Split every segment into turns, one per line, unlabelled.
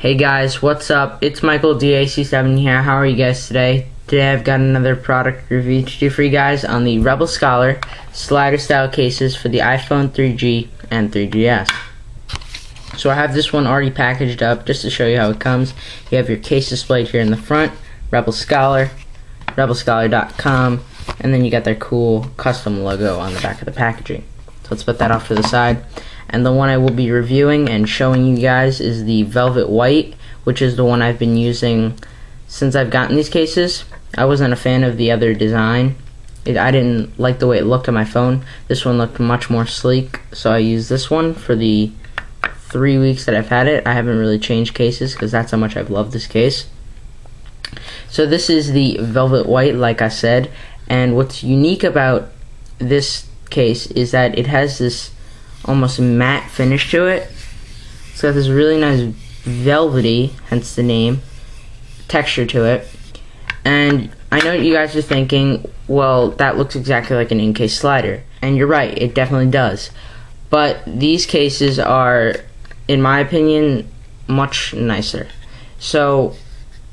Hey guys, what's up? It's Michael DAC7 here. How are you guys today? Today I've got another product review to do for you guys on the Rebel Scholar slider style cases for the iPhone 3G and 3GS. So I have this one already packaged up just to show you how it comes. You have your case displayed here in the front, Rebel Scholar, rebelscholar.com, and then you got their cool custom logo on the back of the packaging. So let's put that off to the side. And the one I will be reviewing and showing you guys is the Velvet White, which is the one I've been using since I've gotten these cases. I wasn't a fan of the other design. I didn't like the way it looked on my phone. This one looked much more sleek, so I used this one for the 3 weeks that I've had it. I haven't really changed cases because that's how much I've loved this case. So this is the Velvet White, like I said, and what's unique about this case is that it has this almost matte finish to it. It's got this really nice velvety, hence the name, texture to it. And I know you guys are thinking, well, that looks exactly like an in-case slider. And you're right, it definitely does. But these cases are, in my opinion, much nicer. So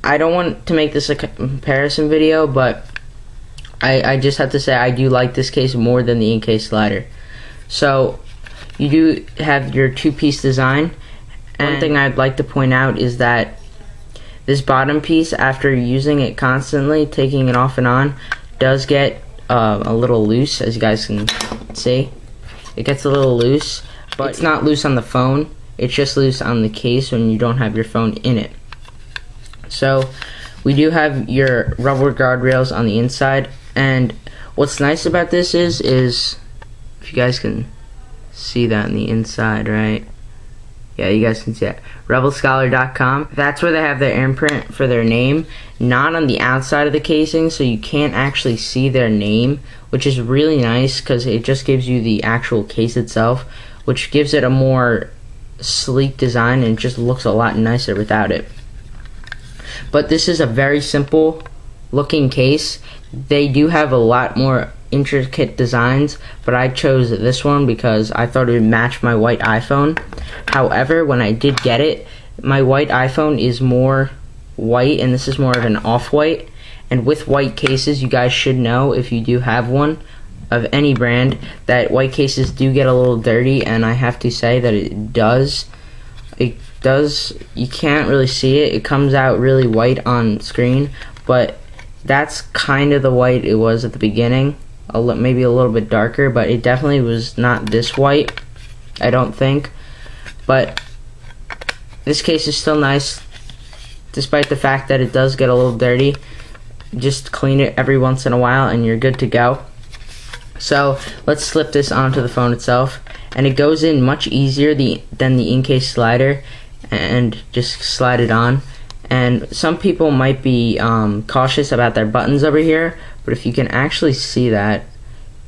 I don't want to make this a comparison video, but I just have to say I do like this case more than the in-case slider. So you do have your two-piece design. And one thing I'd like to point out is that this bottom piece, after using it constantly, taking it off and on, does get a little loose, as you guys can see. It gets a little loose, but it's not loose on the phone. It's just loose on the case when you don't have your phone in it. So we do have your rubber guardrails on the inside, and what's nice about this is if you guys can see that on the inside, right? Yeah, you guys can see it. rebelscholar.com. That's where they have their imprint for their name, not on the outside of the casing, so you can't actually see their name, which is really nice because it just gives you the actual case itself, which gives it a more sleek design and it just looks a lot nicer without it. But this is a very simple looking case. They do have a lot more intricate designs, but I chose this one because I thought it would match my white iPhone. However, when I did get it, my white iPhone is more white and this is more of an off-white. And with white cases, you guys should know, if you do have one of any brand, that white cases do get a little dirty, and I have to say that it does. You can't really see it. It comes out really white on screen, but that's kind of the white it was at the beginning. Maybe a little bit darker, but it definitely was not this white, I don't think. But this case is still nice, despite the fact that it does get a little dirty. Just clean it every once in a while and you're good to go. So let's slip this onto the phone itself, and it goes in much easier than the in-case slider, and just slide it on. And some people might be cautious about their buttons over here, but if you can actually see that,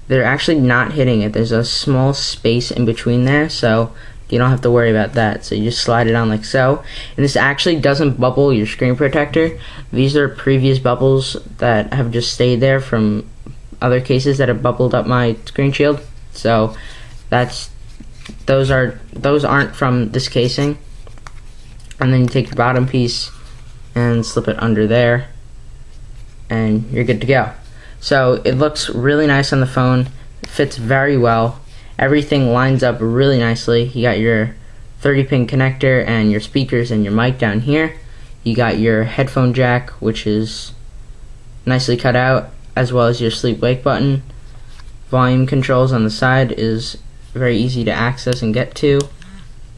they're actually not hitting it. There's a small space in between there, so you don't have to worry about that. So you just slide it on like so. And this actually doesn't bubble your screen protector. These are previous bubbles that have just stayed there from other cases that have bubbled up my screen shield. So those aren't from this casing. And then you take your bottom piece and slip it under there, and you're good to go. So it looks really nice on the phone. It fits very well. Everything lines up really nicely. You got your 30-pin connector and your speakers and your mic down here. You got your headphone jack, which is nicely cut out, as well as your sleep-wake button. Volume controls on the side is very easy to access and get to. You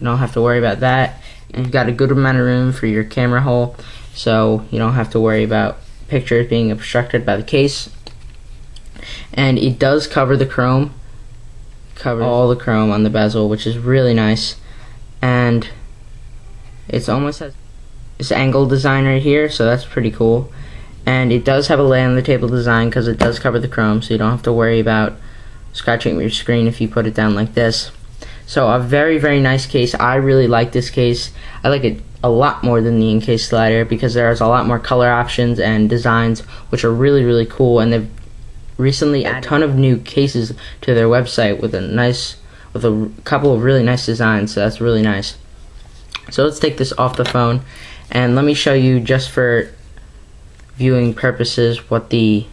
don't have to worry about that. And you've got a good amount of room for your camera hole, so you don't have to worry about pictures being obstructed by the case. And it does cover the chrome, all the chrome on the bezel, which is really nice. And it's almost has this angle design right here, so that's pretty cool. And it does have a lay on the table design because it does cover the chrome, so you don't have to worry about scratching your screen if you put it down like this. So a very, very nice case. I really like this case. I like it a lot more than the in-case slider because there's a lot more color options and designs, which are really, really cool. And they've recently added a ton of new cases to their website with a couple of really nice designs. So that's really nice. So let's take this off the phone, and let me show you, just for viewing purposes, what the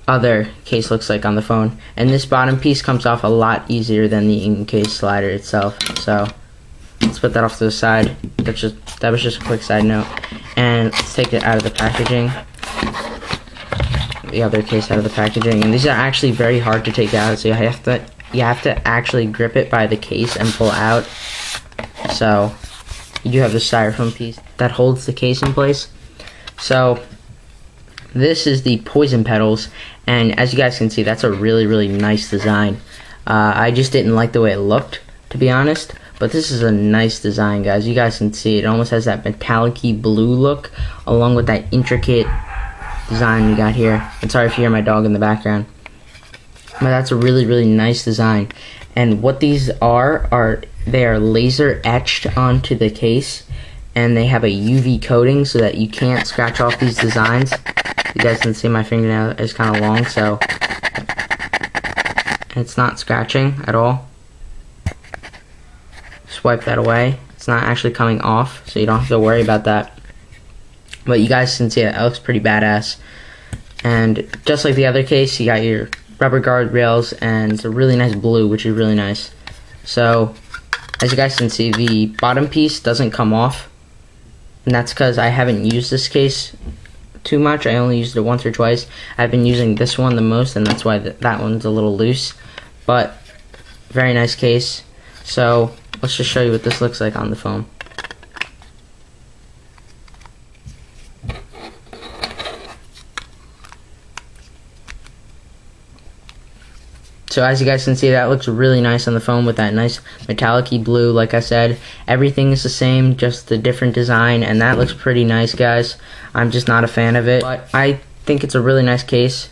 other case looks like on the phone. And this bottom piece comes off a lot easier than the in-case slider itself. So let's put that off to the side. That was just a quick side note. And let's take it out of the packaging. The other case out of the packaging. And these are actually very hard to take out, so you have to actually grip it by the case and pull out. So you do have the styrofoam piece that holds the case in place. So this is the Poison Petals, and as you guys can see, that's a really nice design. I just didn't like the way it looked, to be honest, but this is a nice design, guys. You guys can see it almost has that metallic-y blue look, along with that intricate design we got here. I'm sorry if you hear my dog in the background, but that's a really nice design. And what these are they are laser etched onto the case, and they have a UV coating so that you can't scratch off these designs. You guys can see my fingernail is kind of long, so it's not scratching at all. Just wipe that away. It's not actually coming off, so you don't have to worry about that. But you guys can see it looks pretty badass. And just like the other case, you got your rubber guardrails, and it's a really nice blue, which is really nice. So as you guys can see, the bottom piece doesn't come off, and that's because I haven't used this case too much. I only used it once or twice. I've been using this one the most, and that's why that one's a little loose, but very nice case. So let's just show you what this looks like on the phone. So as you guys can see, that looks really nice on the phone with that nice metallic-y blue. Like I said, everything is the same, just a different design, and that looks pretty nice, guys. I'm just not a fan of it, but I think it's a really nice case.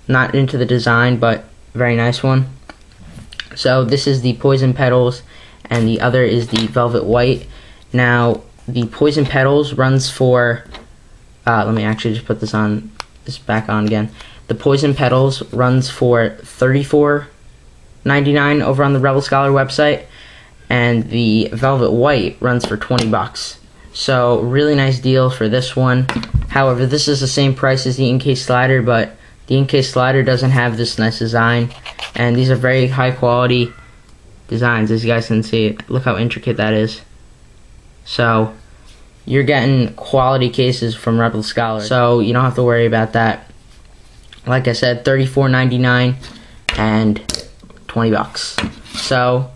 Not into the design, but very nice one. So this is the Poison Petals, and the other is the Velvet White. Now, the Poison Petals runs for, let me actually just put this back on again. The Poison Petals runs for $34.99 over on the Rebel Scholar website, and the Velvet White runs for 20 bucks. So really nice deal for this one. However, this is the same price as the in-case slider, but the in-case slider doesn't have this nice design, and these are very high quality designs, as you guys can see. Look how intricate that is. So you're getting quality cases from Rebel Scholar, so you don't have to worry about that. Like I said, $34.99 and 20 bucks. So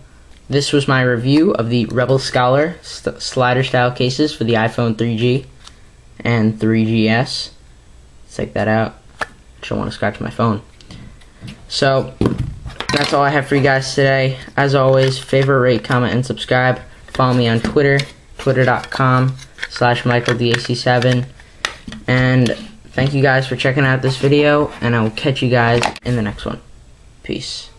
this was my review of the Rebel Scholar slider style cases for the iPhone 3G and 3GS. Let's take that out. I don't want to scratch my phone. So that's all I have for you guys today. As always, favorite, rate, comment, and subscribe. Follow me on Twitter, twitter.com/MichaelDAC7. And thank you guys for checking out this video, and I will catch you guys in the next one. Peace.